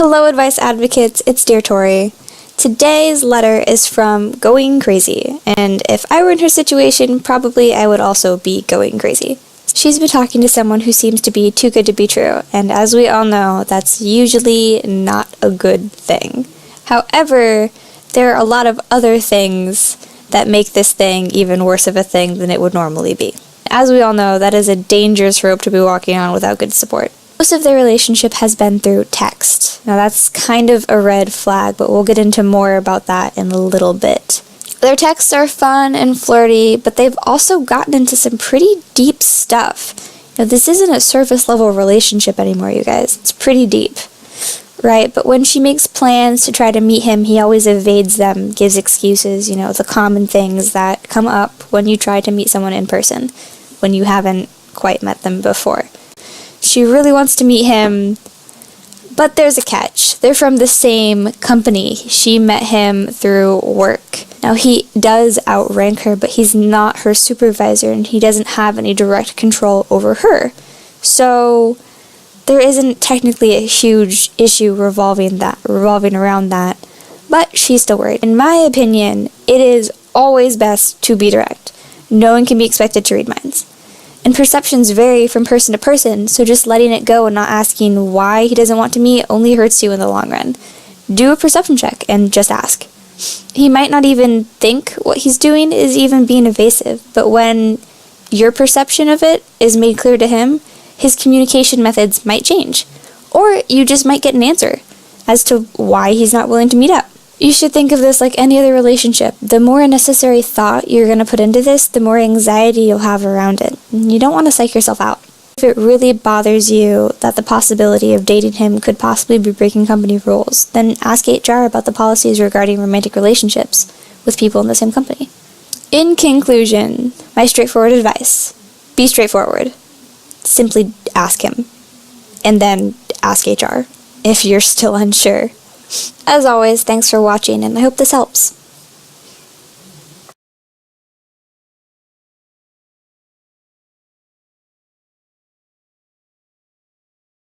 Hello, advice advocates. It's Dear Tori. Today's letter is from Going Crazy, and if I were in her situation, probably I would also be going crazy. She's been talking to someone who seems to be too good to be true, and as we all know, that's usually not a good thing. However, there are a lot of other things that make this thing even worse of a thing than it would normally be. As we all know, that is a dangerous rope to be walking on without good support. Most of their relationship has been through text. Now that's kind of a red flag, but we'll get into more about that in a little bit. Their texts are fun and flirty, but they've also gotten into some pretty deep stuff. Now this isn't a surface level relationship anymore, you guys. It's pretty deep, right? But when she makes plans to try to meet him, he always evades them, gives excuses, the common things that come up when you try to meet someone in person, when you haven't quite met them before. She really wants to meet him, but there's a catch. They're from the same company. She met him through work. Now, he does outrank her, but he's not her supervisor, and he doesn't have any direct control over her. So, there isn't technically a huge issue revolving around that, but she's still worried. In my opinion, it is always best to be direct. No one can be expected to read minds. And perceptions vary from person to person, so just letting it go and not asking why he doesn't want to meet only hurts you in the long run. Do a perception check and just ask. He might not even think what he's doing is even being evasive, but when your perception of it is made clear to him, his communication methods might change. Or you just might get an answer as to why he's not willing to meet up. You should think of this like any other relationship. The more unnecessary thought you're going to put into this, the more anxiety you'll have around it. And you don't want to psych yourself out. If it really bothers you that the possibility of dating him could possibly be breaking company rules, then ask HR about the policies regarding romantic relationships with people in the same company. In conclusion, my straightforward advice: be straightforward. Simply ask him. And then ask HR if you're still unsure. As always, thanks for watching, and I hope this helps.